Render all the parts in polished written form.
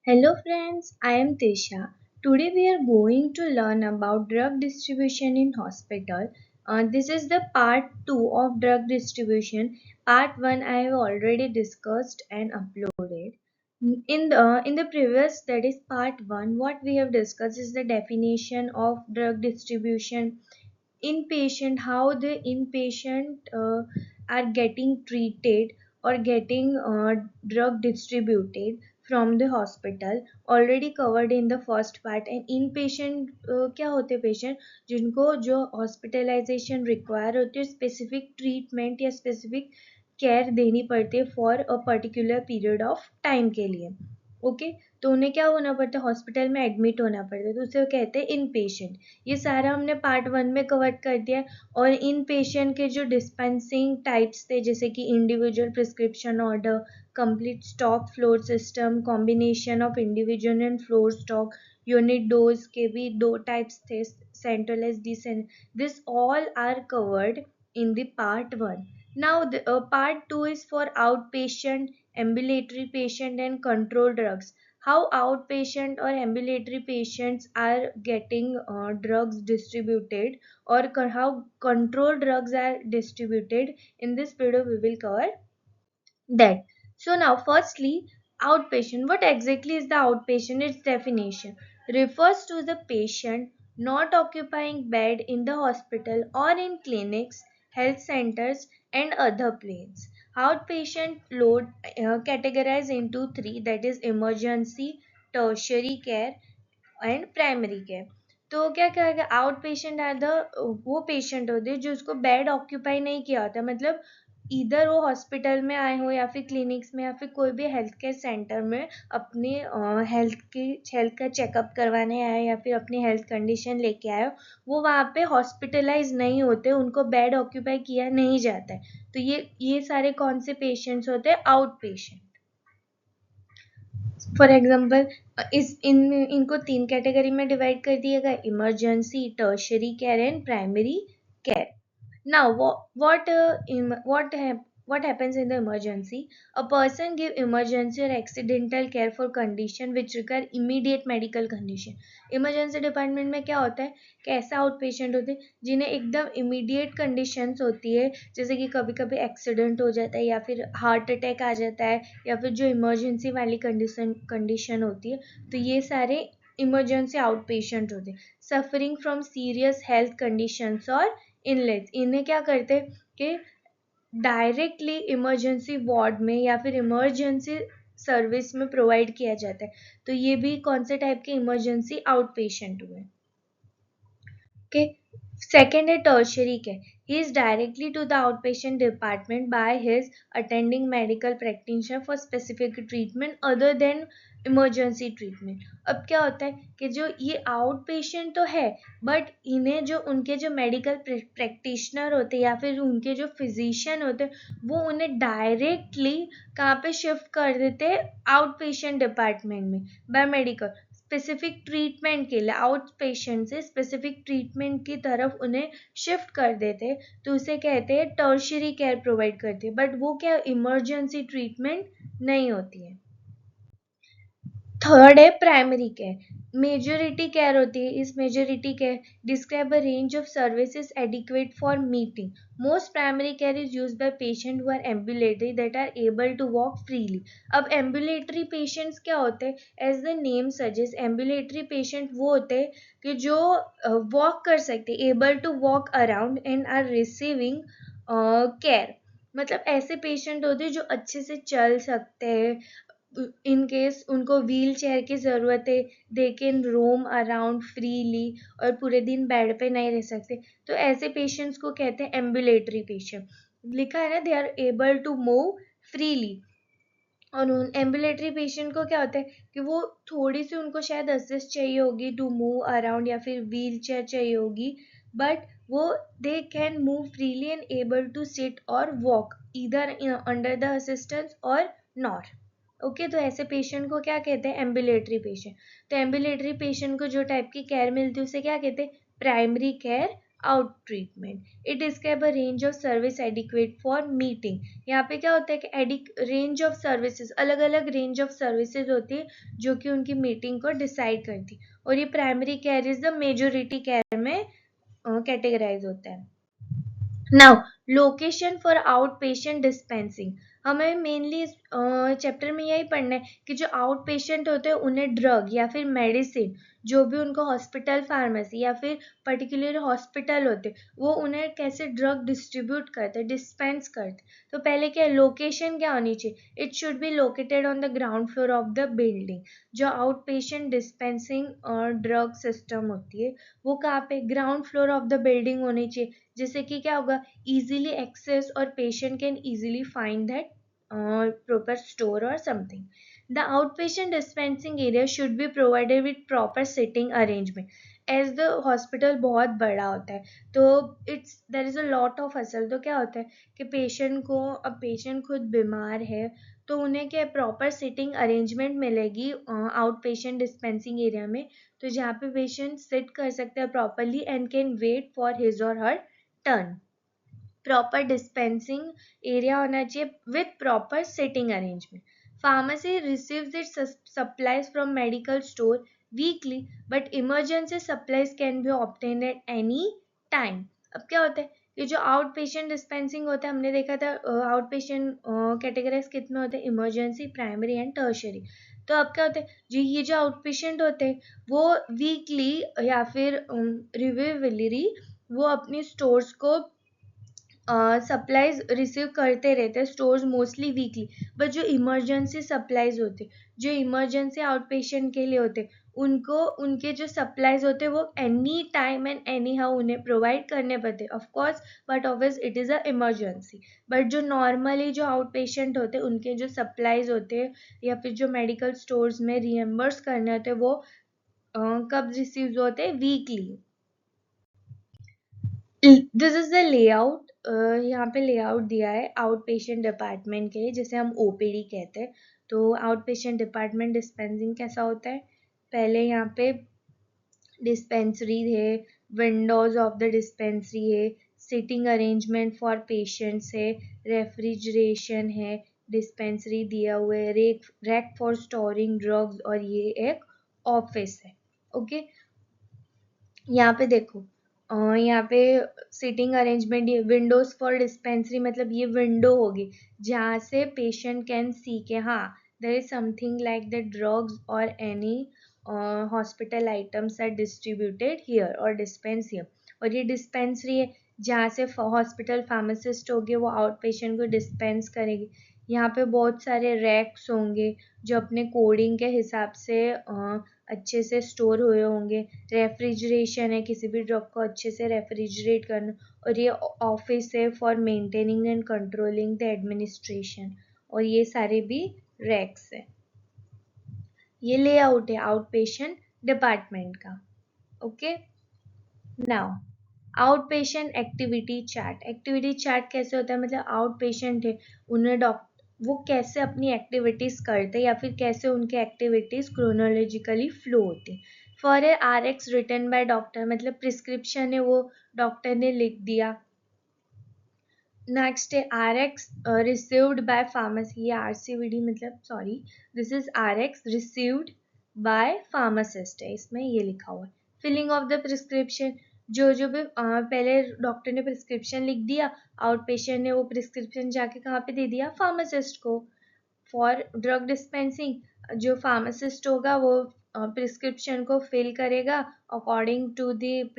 Hello friends, I am Tisha. Today we are going to learn about drug distribution in hospital. This is the part 2 of drug distribution. Part 1 I have already discussed and uploaded. In the previous, that is part 1, what we have discussed is the definition of drug distribution, inpatient, how the inpatient are getting treated or getting drug distributed from the hospital, already covered in the first part. And inpatient क्या होते हैं patient जिनको जो hospitalisation require होती है, specific treatment या specific care देनी पड़ती है for a particular period of time के लिए। ओके, तो उन्हें क्या होना पड़ता है, हॉस्पिटल में एडमिट होना पड़ता है, तो उसे कहते हैं इन पेशेंट। ये सारा हमने पार्ट 1 में कवर कर दिया है। और इन पेशेंट के जो डिस्पेंसिंग टाइप्स थे, जैसे कि individual prescription order, complete stock floor system, combination of individual and floor stock, unit dose के भी दो टाइप्स थे, centralise decent, this all are covered in the part 1. Now the part 2 is for outpatient, ambulatory patient and control drugs. How outpatient or ambulatory patients are getting drugs distributed, or how control drugs are distributed. In this video we will cover that. So now firstly, outpatient. What exactly is the outpatient? Its definition refers to the patient not occupying bed in the hospital or in clinics, health centers and other places. Outpatient load categorized into three, that is emergency, tertiary care and primary care. तो क्या कहेगा, out patient are the वो patient होते हैं जो उसको bed occupy नहीं किया होता, मतलब इधर वो हॉस्पिटल में आए हो या फिर क्लिनिक्स में या फिर कोई भी हेल्थ केयर सेंटर में अपने हेल्थ का चेकअप करवाने आए या फिर अपनी हेल्थ कंडीशन लेके आए हो, वो वहाँ पे हॉस्पिटलाइज नहीं होते, उनको बेड ऑक्यूपाई किया नहीं जाता है। तो ये सारे कौन से पेशेंट्स होते हैं, आउट पेशेंट। फॉर एग्जाम्पल इस इनको तीन कैटेगरी में डिवाइड कर दिया गया, emergency, tertiary care and primary care. Now, what happens in the emergency? A person give emergency or accidental care for condition which require immediate medical condition. Emergency department में क्या होता है कि ऐसा आउट पेशेंट होते हैं जिन्हें एकदम इमीडिएट कंडीशंस होती है, जैसे कि कभी कभी एक्सीडेंट हो जाता है या फिर हार्ट अटैक आ जाता है या फिर जो इमरजेंसी वाली कंडीशन होती है, तो ये सारे इमरजेंसी आउट पेशेंट होते हैं। Suffering from serious health conditions और इनलेट्स, इन्हें क्या करते हैं कि डायरेक्टली इमरजेंसी वार्ड में या फिर इमरजेंसी सर्विस में प्रोवाइड किया जाता है। तो ये भी कौन से टाइप के इमरजेंसी आउट पेशेंट हुए। ओके, second है tertiary care. He is directly to the outpatient department by his attending medical practitioner for specific treatment other than emergency treatment. अब क्या होता है कि जो ये आउट पेशेंट तो है, बट इन्हें जो उनके जो मेडिकल प्रैक्टिशनर होते हैं या फिर उनके जो फिजिशियन होते हैं, वो उन्हें डायरेक्टली कहाँ पे शिफ्ट कर देते हैं, आउट पेशेंट डिपार्टमेंट में बाय मेडिकल। स्पेसिफिक ट्रीटमेंट के लिए आउट पेशेंट से स्पेसिफिक ट्रीटमेंट की तरफ उन्हें शिफ्ट कर देते, तो उसे कहते हैं टर्शरी केयर प्रोवाइड करती है, बट वो क्या इमरजेंसी ट्रीटमेंट नहीं होती है। थर्ड है प्राइमरी केयर, मेजोरिटी केयर होती है। इस majority care describe a range of services adequate for meeting most primary care is use by patient who are ambulatory that are able to walk freely. अब ambulatory patients क्या होते हैं, as the name suggest, ambulatory patient वो होते हैं कि जो walk कर सकते, able to walk around and are receiving care. मतलब ऐसे पेशेंट होते हैं जो अच्छे से चल सकते हैं, इन केस उनको व्हील चेयर की ज़रूरत है, they can roam around freely, और पूरे दिन बेड पे नहीं रह सकते, तो ऐसे पेशेंट्स को कहते हैं एम्बुलेटरी पेशेंट। लिखा है ना, they are able to move freely. और उन एम्बुलेटरी पेशेंट को क्या होता है कि वो थोड़ी सी उनको शायद असिस्ट चाहिए होगी टू मूव अराउंड या फिर व्हील चेयर चाहिए होगी, बट वो they can move freely and able to sit or walk either under the assistance or not. Okay, तो ऐसे पेशेंट को क्या कहते हैं, एम्बुलेटरी पेशेंट। तो एम्बुलेटरी पेशेंट को जो टाइप की केयर मिलती है उसे क्या कहते हैं, primary care out treatment it describe a range of service adequate for meeting. यहाँ पे क्या होता है कि रेंज ऑफ सर्विसेज, अलग अलग रेंज ऑफ सर्विसेज होती है जो कि उनकी मीटिंग को डिसाइड करती, और ये primary care is the majority care में कैटेगराइज होता है। Now location for out patient dispensing, हमें मेनली इस चैप्टर में यही पढ़ना है कि जो आउट पेशेंट होते हैं उन्हें ड्रग या फिर मेडिसिन, जो भी उनको हॉस्पिटल फार्मेसी या फिर पर्टिकुलर हॉस्पिटल होते वो उन्हें कैसे ड्रग डिस्ट्रीब्यूट करते, डिस्पेंस करते। तो पहले क्या लोकेशन क्या होनी चाहिए, it should be located on the ground floor of the building. जो आउट पेशेंट डिस्पेंसिंग और ड्रग सिस्टम होती है वो कहाँ पे, ground floor of the building होनी चाहिए, जिससे कि क्या होगा, easily access or patient can easily find that proper store or something. The outpatient dispensing area should be provided with proper sitting arrangement. As the hospital बहुत बड़ा होता है तो it's there is a lot of hustle, तो क्या होता है कि पेशेंट को, अब पेशेंट खुद बीमार है तो उन्हें क्या प्रॉपर सिटिंग अरेंजमेंट मिलेगी आउट पेशेंट डिस्पेंसिंग एरिया में, तो जहाँ पे पेशेंट सिट कर सकते हैं properly and can wait for his और her turn. Proper dispensing area होना चाहिए with proper sitting arrangement. Pharmacy receives its supplies from medical store weekly but emergency supplies can be obtain at any time. अब क्या होता है, ये जो out patient dispensing होता है, हमने देखा था आउट पेशेंट कैटेगराइज कितने होते हैं, इमरजेंसी, प्राइमरी एंड टर्शरी। तो अब क्या होता है, जो ये जो आउट पेशेंट होते हैं वो वीकली या फिर रिव्यूअली वो अपनी स्टोर्स को सप्लाईज रिसीव करते रहते हैं, स्टोर्स मोस्टली वीकली। बट जो इमरजेंसी सप्लाईज होते, जो इमरजेंसी आउट पेशेंट के लिए होते, उनको उनके जो सप्लाईज होते वो any time and any how उन्हें प्रोवाइड करने पड़ते of course, but obvious it is a emergency. But जो नॉर्मली जो आउट पेशेंट होते उनके जो सप्लाईज होते या फिर जो मेडिकल स्टोर्स में रिएम्बर्स करने होते वो कब रिसीव होते, weekly. This is the layout, यहाँ पे लेआउट दिया है आउट पेशेंट डिपार्टमेंट के लिए, जिसे हम ओपीडी कहते हैं। तो आउट पेशेंट डिपार्टमेंट डिस्पेंसिंग कैसा होता है, पहले यहाँ पे डिस्पेंसरी है, विंडोज ऑफ द डिस्पेंसरी है, सिटिंग अरेंजमेंट फॉर पेशेंट्स है, रेफ्रिजरेशन है, डिस्पेंसरी दिया हुआ है, रैक फॉर स्टोरिंग ड्रग्स, और ये एक ऑफिस है। ओके यहाँ पे देखो, यहाँ पे सिटिंग अरेंजमेंट, ये विंडोज फॉर डिस्पेंसरी मतलब ये विंडो होगी जहाँ से पेशेंट कैन सी के हाँ there is something like the drugs or any hospital items are distributed here or dispense here. और ये डिस्पेंसरी है जहाँ से हॉस्पिटल फार्मासिस्ट होंगे वो आउट पेशेंट को डिस्पेंस करेगी। यहाँ पे बहुत सारे रैक्स होंगे जो अपने कोडिंग के हिसाब से अच्छे से स्टोर हुए होंगे। रेफ्रिजरेशन है, किसी भी ड्रग को अच्छे से रेफ्रिजरेट करना। और ये ऑफिस है for maintaining and controlling the administration, और ये सारे भी रैक्स है। ये लेआउट है आउट पेशेंट डिपार्टमेंट का। Okay now out patient activity chart. Activity chart कैसे होता है, मतलब आउट पेशेंट है उन्हें वो कैसे अपनी एक्टिविटीज करते या फिर कैसे उनके एक्टिविटीज क्रोनोलॉजिकली फ्लो होती। For a RX written by doctor, मतलब प्रिस्क्रिप्शन है वो डॉक्टर ने लिख दिया। नेक्स्ट है RX रिसीव्ड बाय फार्मेसी, ये RCVD मतलब sorry this is RX received by pharmacist है, इसमें ये लिखा हुआ है। फिलिंग ऑफ द प्रिस्क्रिप्शन, जो जो भी पहले डॉक्टर ने प्रिस्क्रिप्शन लिख दिया, आउट पेशेंट ने वो प्रिस्क्रिप्शन जाके कहाँ पे दे दिया, फार्मासिस्ट को। फॉर ड्रग डिस्पेंसिंग, जो फार्मासिस्ट होगा वो प्रिस्क्रिप्शन को फिल करेगा according to the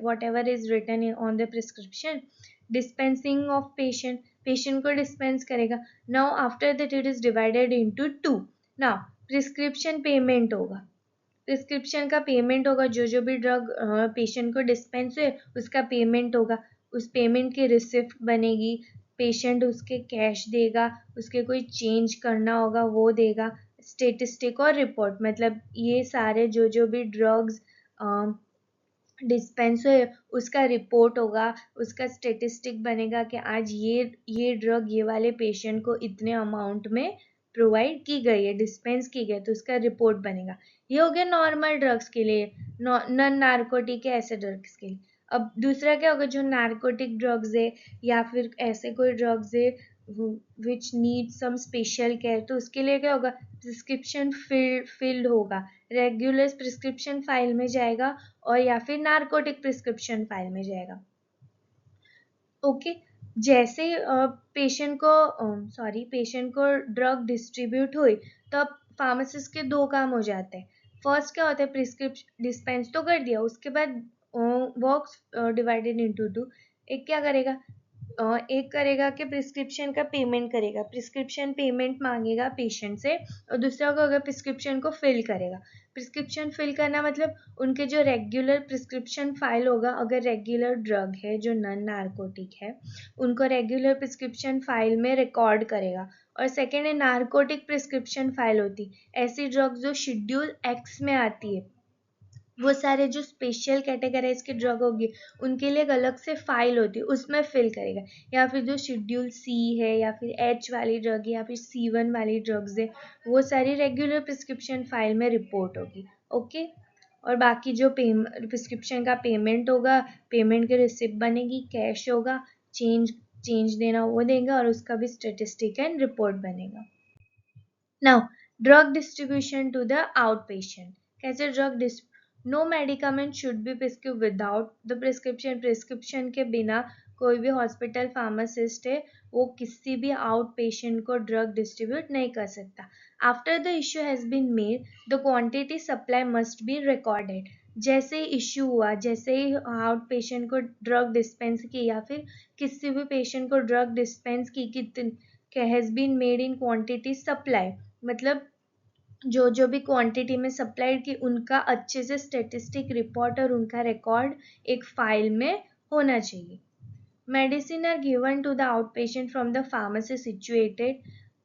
whatever is written on the prescription. Dispensing of patient, patient को डिस्पेंस करेगा। Now after that it is divided into two. Now prescription payment होगा, prescription का payment होगा, जो जो भी ड्रग पेशेंट को डिस्पेंस हुए उसका पेमेंट होगा, उस पेमेंट की रिसिप्ट बनेगी, पेशेंट उसके कैश देगा, उसके कोई चेंज करना होगा वो देगा। स्टेटिस्टिक और रिपोर्ट, मतलब ये सारे जो जो भी ड्रग्स डिस्पेंस हुए उसका रिपोर्ट होगा, उसका स्टेटिस्टिक बनेगा कि आज ये ड्रग ये वाले पेशेंट को इतने अमाउंट में प्रोवाइड की गई है, डिस्पेंस की गई, तो उसका रिपोर्ट बनेगा। ये हो गया नॉर्मल ड्रग्स के लिए, नॉन नार्कोटिक ऐसे ड्रग्स के लिए। अब दूसरा क्या होगा, जो नार्कोटिक ड्रग्स है या फिर ऐसे कोई ड्रग्स है which need some special care, तो उसके लिए क्या होगा, प्रिस्क्रिप्शन फिल्ड होगा, रेगुलर प्रिस्क्रिप्शन फाइल में जाएगा और या फिर नार्कोटिक प्रिस्क्रिप्शन फाइल में जाएगा। ओके, जैसे पेशेंट को ड्रग डिस्ट्रीब्यूट हुई, तो अब फार्मासिस्ट के दो काम हो जाते हैं। फर्स्ट क्या होता है, प्रिस्क्रिप्शन डिस्पेंस तो कर दिया, उसके बाद वर्क्स डिवाइडेड इनटू टू। एक क्या करेगा, एक करेगा कि प्रिस्क्रिप्शन का पेमेंट करेगा, प्रिस्क्रिप्शन पेमेंट मांगेगा पेशेंट से, और दूसरा को अगर प्रिस्क्रिप्शन को फिल करेगा। प्रिस्क्रिप्शन फिल करना मतलब उनके जो रेगुलर प्रिस्क्रिप्शन फाइल होगा, अगर रेगुलर ड्रग है जो नॉन नार्कोटिक है, उनको रेगुलर प्रिस्क्रिप्शन फाइल में रिकॉर्ड करेगा। और सेकेंड है नार्कोटिक प्रिस्क्रिप्शन फाइल होती, ऐसी ड्रग्स जो शेड्यूल एक्स में आती है, वो सारे जो स्पेशल कैटेगराइज की ड्रग होगी उनके लिए एक अलग से फाइल होती है, उसमें फिल करेगा। या फिर जो शेड्यूल सी है या फिर एच वाली ड्रग या फिर C1 वाली ड्रग्स है, वो सारी रेगुलर प्रिस्क्रिप्शन फाइल में रिपोर्ट होगी। ओके, और बाकी जो प्रिस्क्रिप्शन का पेमेंट होगा, पेमेंट की रिसिप्ट बनेगी, कैश होगा, चेंज चेंज देना वो देगा, और उसका भी स्टेटिस्टिक एंड रिपोर्ट बनेगा। Now, drug distribution to the out patient. कैसे drug, no medicament should be prescribe without the prescription. Prescription के बिना कोई भी हॉस्पिटल फार्मासिस्ट है वो किसी भी आउट पेशेंट को ड्रग डिस्ट्रीब्यूट नहीं कर सकता। After the issue has been made, the quantity supply must be recorded. जैसे ही इश्यू हुआ, जैसे ही आउट पेशेंट को ड्रग डिस्पेंस की या फिर किसी भी पेशेंट को ड्रग डिस्पेंस की, कितनी has been made in quantity supply, मतलब जो जो भी क्वांटिटी में सप्लाइड की, उनका अच्छे से स्टेटिस्टिक रिपोर्ट और उनका रिकॉर्ड एक फाइल में होना चाहिए। Medicine are given to the out patient from the pharmacy situated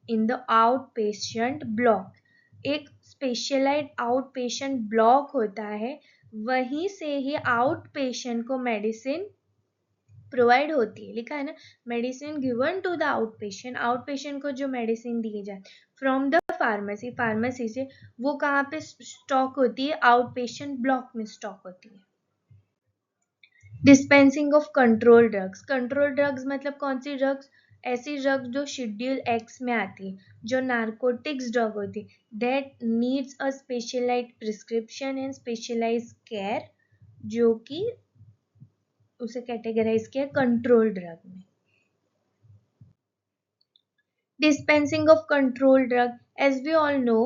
in the out patient block. एक स्पेशलाइज्ड आउट पेशेंट ब्लॉक होता है, वहीं से ही आउट पेशेंट को मेडिसिन प्रोवाइड होती है। लिखा है ना, medicine given to the out patient को जो मेडिसिन दी जाए फ्रॉम द फार्मेसी, फार्मेसी से, वो कहाँ पे स्टॉक होती है, आउट पेशेंट ब्लॉक में स्टॉक होती है। Dispensing of control drugs. Control drugs मतलब कौन सी ड्रग्स, ऐसी ड्रग्स जो शेड्यूल एक्स में आती है, जो नार्कोटिक्स ड्रग होती है, that needs a specialized prescription and specialized care, जो कि उसे कैटेगराइज किया कंट्रोल ड्रग में। Dispensing of control drug, as we all know,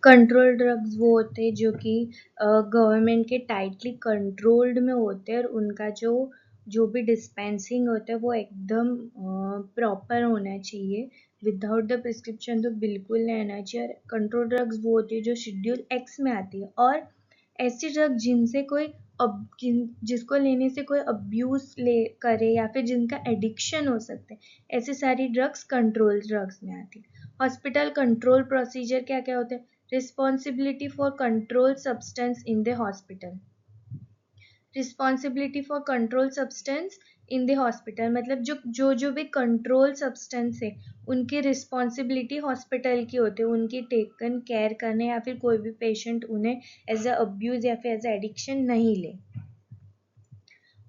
control drugs वो होते हैं जो कि गवर्नमेंट के टाइटली कंट्रोल्ड में होते हैं, और उनका जो जो भी डिस्पेंसिंग होता है वो एकदम प्रॉपर होना चाहिए। विदाउट द प्रिस्क्रिप्शन तो बिल्कुल नहीं आना चाहिए। कंट्रोल ड्रग्स वो होती है जो शेड्यूल एक्स में आती है, और ऐसी ड्रग जिनसे कोई जिसको लेने से कोई अब्यूज ले करे या फिर जिनका एडिक्शन हो सकता है, ऐसी सारी ड्रग्स कंट्रोल ड्रग्स में आती है। हॉस्पिटल कंट्रोल प्रोसीजर क्या क्या होते हैं, responsibility for control substance in the hospital. Responsibility for control substance in the hospital मतलब जो भी कंट्रोल सब्सटेंस है, उनकी रिस्पॉन्सिबिलिटी हॉस्पिटल की होती है, उनकी टेकन केयर करने, या फिर कोई भी पेशेंट उन्हें एज अ अब्यूज या फिर एज अ एडिक्शन नहीं ले।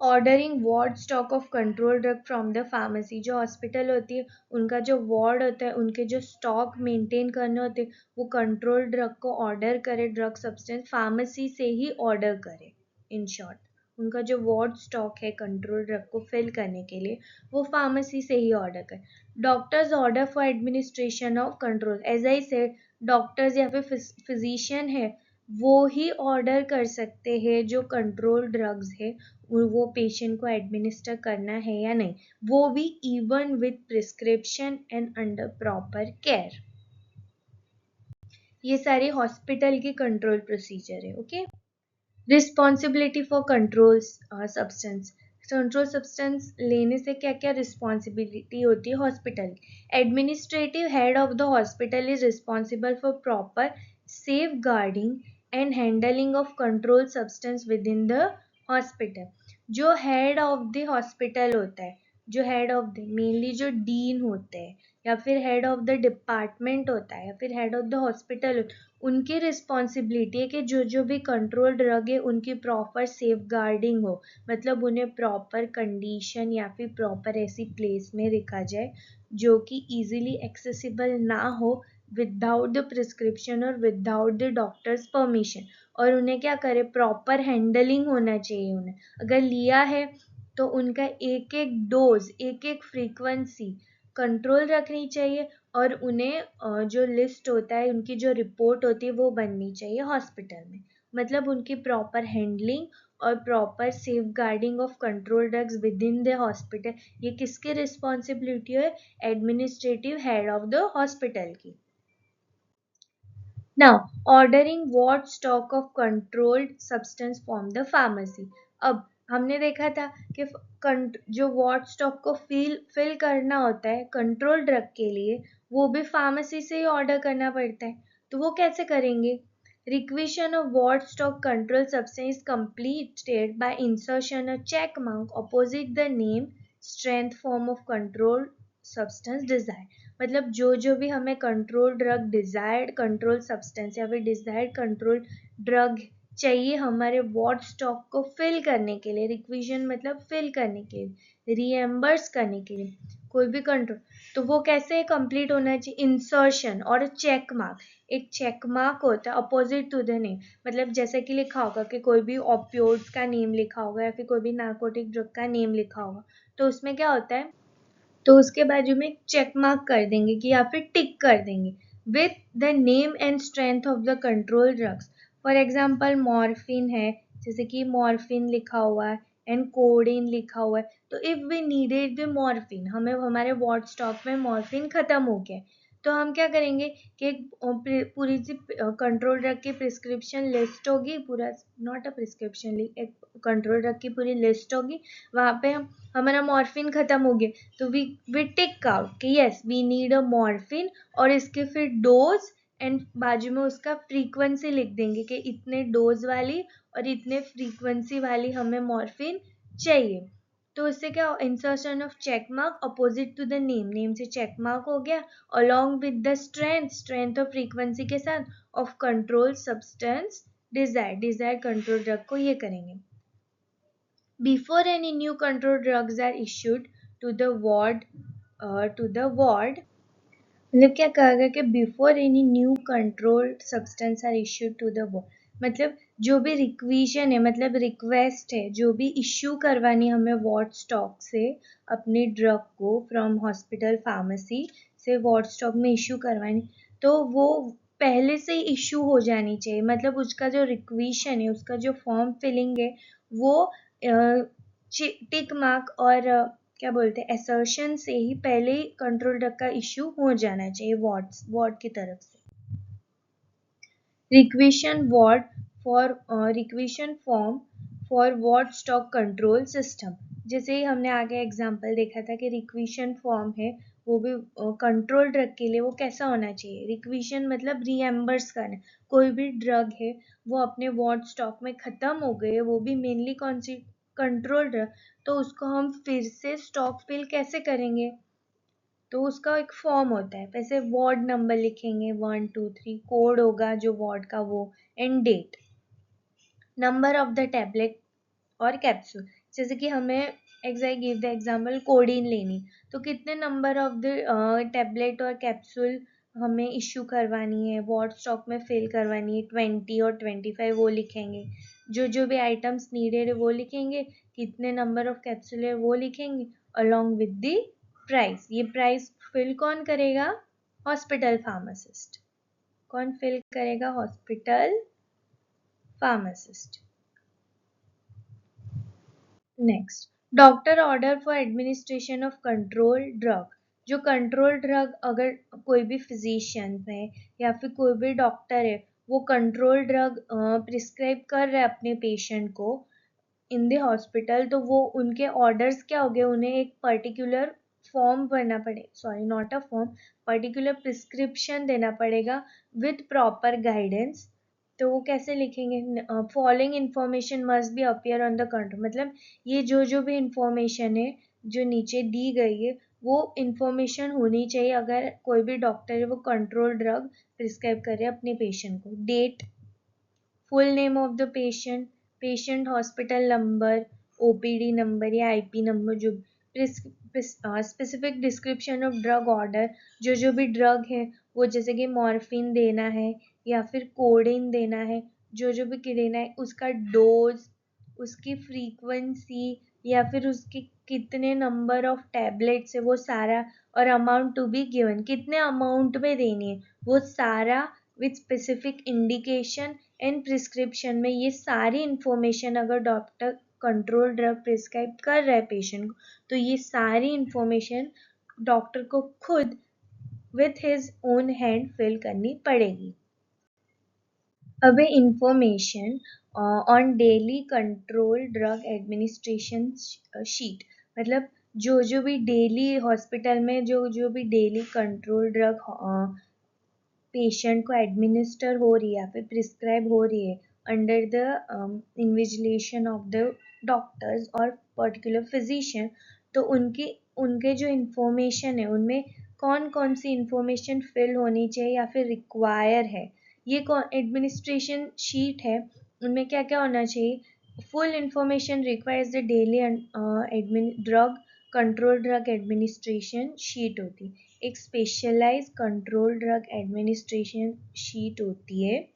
Ordering ward stock of control drug from the pharmacy. जो हॉस्पिटल होती है उनका जो वार्ड होता है, उनके जो स्टॉक मेंटेन करने होते हैं, वो कंट्रोल ड्रग को ऑर्डर करे, ड्रग सब्सटेंस फार्मेसी से ही ऑर्डर करे। इन शॉर्ट, उनका जो वार्ड स्टॉक है कंट्रोल ड्रग को फिल करने के लिए, वो फार्मेसी से ही ऑर्डर करे। Doctors order for administration of control, as I said, doctors या फिर फिजिशियन है, वो ही ऑर्डर कर सकते हैं जो कंट्रोल ड्रग्स है वो पेशेंट को एडमिनिस्टर करना है या नहीं, वो भी even with prescription and under proper care. ये सारे हॉस्पिटल के कंट्रोल प्रोसीजर है। Okay, responsibility for control substance. Control substance लेने से क्या क्या रिस्पॉन्सिबिलिटी होती है hospital. Administrative head of the hospital is responsible for proper safeguarding and handling of control substance within the hospital. जो head of the hospital होता है, जो हेड ऑफ द, मेनली जो डीन होते हैं या फिर हेड ऑफ द डिपार्टमेंट होता है या फिर हेड ऑफ द हॉस्पिटल, उनकी रिस्पॉन्सिबिलिटी है कि जो जो भी कंट्रोल ड्रग है उनकी प्रॉपर सेफ गार्डिंग हो, मतलब उन्हें प्रॉपर कंडीशन या फिर प्रॉपर ऐसी प्लेस में रखा जाए जो कि इजीली एक्सेसिबल ना हो विदाउट द प्रिस्क्रिप्शन और विदाउट द डॉक्टर्स परमिशन, और उन्हें क्या करे, प्रॉपर हैंडलिंग होना चाहिए उन्हें, अगर लिया है तो उनका एक एक डोज एक एक फ्रीक्वेंसी कंट्रोल रखनी चाहिए, और उन्हें जो लिस्ट होता है उनकी जो रिपोर्ट होती है वो बननी चाहिए हॉस्पिटल में, मतलब उनकी प्रॉपर हैंडलिंग और proper safeguarding of control drugs within the hospital, ये किसकी रिस्पॉन्सिबिलिटी है, administrative head of the hospital की। Now, ordering what stock of controlled substance from the pharmacy. अब हमने देखा था कि जो वॉट स्टॉक को फिल करना होता है कंट्रोल ड्रग के लिए, वो भी फार्मेसी से ही ऑर्डर करना पड़ता है, तो वो कैसे करेंगे? Requisition of ward stock control substance is completed by insertion a check mark opposite the name, strength, form of controlled substance desired. मतलब जो जो भी हमें control drug desired control substance या फिर डिजायर्ड कंट्रोल ड्रग चाहिए हमारे वॉट स्टॉक को फिल करने के लिए, रिक्विजन मतलब फिल करने के लिए, रीएम्बर्स करने के लिए कोई भी कंट्रोल, तो वो कैसे कंप्लीट होना चाहिए, इंसर्शन और चेक मार्क, एक चेक मार्क होता है अपोजिट टू द नेम, मतलब जैसे कि लिखा होगा कि कोई भी ऑपियोड्स का नेम लिखा होगा या फिर कोई भी नार्कोटिक ड्रग का नेम लिखा होगा, तो उसमें क्या होता है, तो उसके बाजू में चेक मार्क कर देंगे कि या फिर टिक कर देंगे with the name and strength of the control drugs. For example morphine है, जैसे कि मॉर्फिन लिखा हुआ है एंड कोडेन लिखा हुआ है, तो if we needed the morphine, हमें हमारे वॉट स्टॉक में मॉर्फिन खत्म हो गया, तो हम क्या करेंगे कि पूरी सी कंट्रोल ड्रग की प्रिस्क्रिप्शन लिस्ट होगी, पूरा नॉट अ प्रिस्क्रिप्शन, एक कंट्रोल ड्रग की पूरी लिस्ट होगी, वहाँ पे हम हमारा मॉर्फिन खत्म हो गया, तो वी टिक आउट कि yes we need a morphine, और इसके फिर डोज एंड बाजू में उसका फ्रीक्वेंसी लिख देंगे कि इतने डोज वाली और इतने फ्रीक्वेंसी वाली हमें मॉर्फिन चाहिए, तो इससे क्या, insertion of check mark opposite to the name, name से चेक मार्क हो गया, अलॉन्ग विद द स्ट्रेंथ और फ्रीक्वेंसी के साथ of control substance desire control drug को ये करेंगे। Before any new control drugs are issued to the ward, मतलब क्या कहा गया कि before any new controlled substance are issued to the ward, मतलब जो भी रिक्विजन है, मतलब रिक्वेस्ट है, जो भी इश्यू करवानी हमें वार्ड स्टॉक से अपने ड्रग को फ्रॉम हॉस्पिटल फार्मेसी से वार्ड स्टॉक में इश्यू करवानी, तो वो पहले से ही इश्यू हो जानी चाहिए, मतलब उसका जो रिक्वेशन है, उसका जो फॉर्म फिलिंग है, वो टिक मार्क और क्या बोलते हैं असर्शन से ही पहले ही कंट्रोल ड्रग का इश्यू हो जाना चाहिए वार्ड की तरफ से। Requisition form for ward stock control system, जैसे ही हमने आगे एग्जांपल देखा था कि रिक्वेशन फॉर्म है वो भी कंट्रोल ड्रग के लिए वो कैसा होना चाहिए, रिक्वेशन मतलब रीएम्बर्स करना, कोई भी ड्रग है वो अपने वार्ड स्टॉक में खत्म हो गए, वो भी मेनली कौन सी, कंट्रोल ड्रग, तो उसको हम फिर से स्टॉक फिल कैसे करेंगे, तो उसका एक फॉर्म होता है, वैसे वार्ड नंबर लिखेंगे 1 2 3, कोड होगा जो वार्ड का वो, and date, number of the tablet और कैप्सूल, जैसे कि हमें गिव द एग्जांपल कोडीन लेनी, तो कितने नंबर ऑफ द टैबलेट और कैप्सूल हमें इश्यू करवानी है, वार्ड स्टॉक में फिल करवानी है, 20 और 25 वो लिखेंगे, जो भी आइटम्स नीडेड है वो लिखेंगे, कितने नंबर ऑफ कैप्सूल है वो लिखेंगे, अलॉन्ग विद द प्राइस, ये प्राइस फिल कौन करेगा, हॉस्पिटल फार्मासिस्ट, कौन फिल करेगा, hospital pharmacist. Next, doctor order for administration of control drug, जो कंट्रोल ड्रग अगर कोई भी फिजिशियन है या फिर कोई भी डॉक्टर है वो कंट्रोल ड्रग प्रिस्क्राइब कर रहे हैं अपने पेशेंट को इन द हॉस्पिटल, तो वो उनके ऑर्डर्स क्या हो गए, उन्हें एक पर्टिकुलर फॉर्म भरना पड़े, sorry not a form, particular prescription देना पड़ेगा विथ प्रॉपर गाइडेंस, तो वो कैसे लिखेंगे, following information must be appear on the control, मतलब ये जो जो भी इंफॉर्मेशन है जो नीचे दी गई है वो इंफॉर्मेशन होनी चाहिए अगर कोई भी डॉक्टर है वो कंट्रोल ड्रग प्रिस्क्राइब करे अपने पेशेंट को। Date, full name of the patient, patient hospital number, OPD number या आईपी नंबर, जो specific description of drug order, जो भी ड्रग है वो, जैसे कि मॉर्फिन देना है या फिर कोडेन देना है, जो भी देना है, उसका डोज, उसकी फ्रीक्वेंसी या फिर उसके कितने नंबर ऑफ टैबलेट्स है वो सारा, और अमाउंट टू बी गिवन, कितने अमाउंट में देनी है वो सारा, with specific indication and prescription में। ये सारी इंफॉर्मेशन अगर डॉक्टर कंट्रोल ड्रग प्रिस्क्राइब कर रहा है पेशेंट को, तो ये सारी इंफॉर्मेशन डॉक्टर को खुद with his own hand fill करनी पड़ेगी। अब information on daily control drug administration sheet, मतलब जो भी डेली हॉस्पिटल में जो भी डेली कंट्रोल ड्रग पेशेंट को एडमिनिस्टर हो रही है या फिर प्रिस्क्राइब हो रही है under the invigilation of the doctors और पर्टिकुलर फिजिशियन, तो उनके जो इंफॉर्मेशन है उनमें कौन कौन सी इंफॉर्मेशन फिल होनी चाहिए या फिर रिक्वायर है, ये एडमिनिस्ट्रेशन शीट है, उनमें क्या क्या होना चाहिए। Full information requires the daily drug control drug administration sheet होती है। एक specialize control drug administration sheet होती है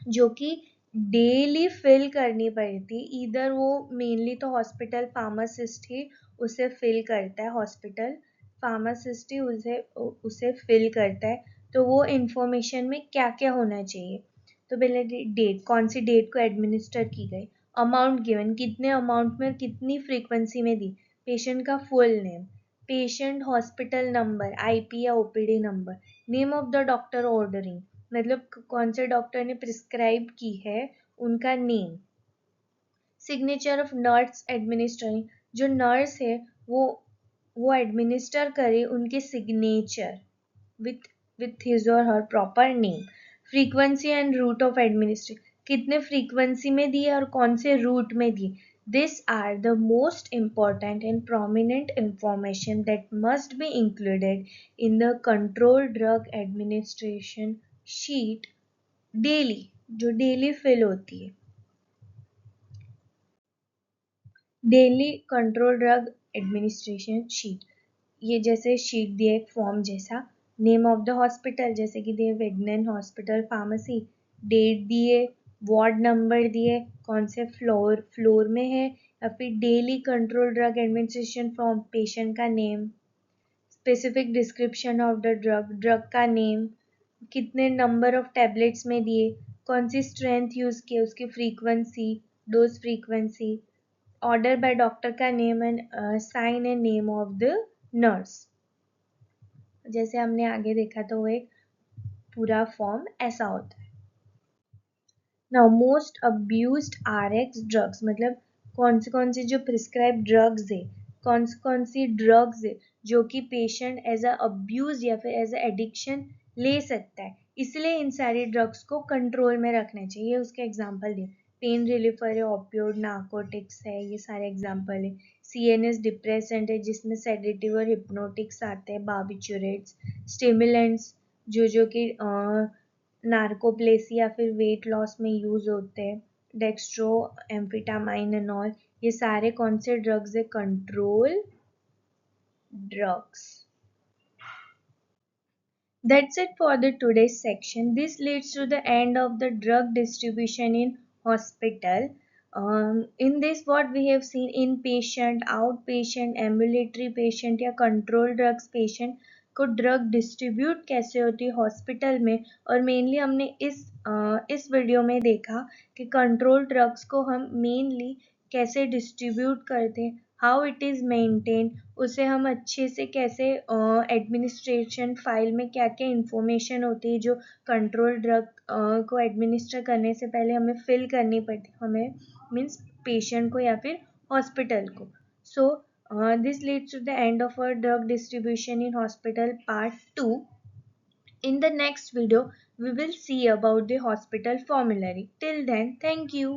जो कि डेली फिल करनी पड़ती है। इधर वो मेनली तो हॉस्पिटल फार्मासिस्ट ही उसे फिल करता है, हॉस्पिटल फार्मासिस्ट ही उसे फिल करता है। तो वो इंफॉर्मेशन में क्या क्या होना चाहिए, तो पहले डेट, कौन सी डेट को एडमिनिस्टर की गई, अमाउंट गिवन, कितने अमाउंट में कितनी फ्रीक्वेंसी में दी, पेशेंट का full name, patient hospital number, IP या OPD number, name of the doctor ordering, मतलब कौन से डॉक्टर ने प्रिस्क्राइब की है उनका name, signature of nurse administering, जो नर्स है वो एडमिनिस्टर करे उनके सिग्नेचर विथ हिज और her proper name, frequency and route of administration, कितने फ्रीक्वेंसी में दिए और कौन से रूट में दिए। These are the most important and prominent information that must be included in the controlled drug administration sheet daily, जो डेली फिल होती है। Daily control drug administration sheet, ये जैसे शीट दिए एक फॉर्म जैसा, नेम ऑफ द हॉस्पिटल जैसे कि दिए विग्नेन हॉस्पिटल फार्मेसी, डेट दिए, वार्ड नंबर दिए, कौन से फ्लोर में है, या फिर daily control drug administration form, patient का name, specific description of the drug का नेम, कितने नंबर ऑफ टैबलेट्स में दिए, कौन सी स्ट्रेंथ यूज की, उसकी frequency, dose frequency, order by doctor का name and sign and name of the nurse, जैसे हमने आगे देखा तो वो एक पूरा फॉर्म ऐसा होता है। Now most abused RX drugs, मतलब कौन से जो प्रिस्क्राइब ड्रग्स है, कौन सी ड्रग्स है जो कि पेशेंट एज अ अब्यूज या फिर एज अ एडिक्शन ले सकता है, इसलिए इन सारी ड्रग्स को कंट्रोल में रखना चाहिए। उसके एग्जांपल दिए, पेन रिलीफर है, ओपियोड, नार्कोटिक्स है, ये सारे एग्जांपल है। सीएनएस डिप्रेसेंट है जिसमें सेडेटिव और हिप्नोटिक्स आते हैं, बार्बिचुरेट्स, स्टिमुलेंट्स जो कि नार्कोप्लेसी या फिर वेट लॉस में यूज होते हैं, डेक्स्ट्रो, एम्फिटामाइन एंड ऑल, ये सारे कौन से ड्रग्स है, control drugs. That's it for the today's section. This leads to the end of the drug distribution in hospital. In this, what we have seen, inpatient, outpatient, ambulatory patient या control drugs patient को drug distribute कैसे होती है hospital में, और mainly हमने इस video में देखा कि कंट्रोल ड्रग्स को हम मेनली कैसे डिस्ट्रीब्यूट करते हैं, हाउ इट इज़ मेंटेन, उसे हम अच्छे से कैसे एडमिनिस्ट्रेशन फाइल में क्या क्या इंफॉर्मेशन होती है जो कंट्रोल ड्रग को एडमिनिस्टर करने से पहले हमें फिल करनी पड़ती है, हमें मीन्स पेशेंट को या फिर हॉस्पिटल को। सो this leads to the end of our drug distribution in hospital part 2. In the next video we will see about the hospital formulary. Till then, thank you.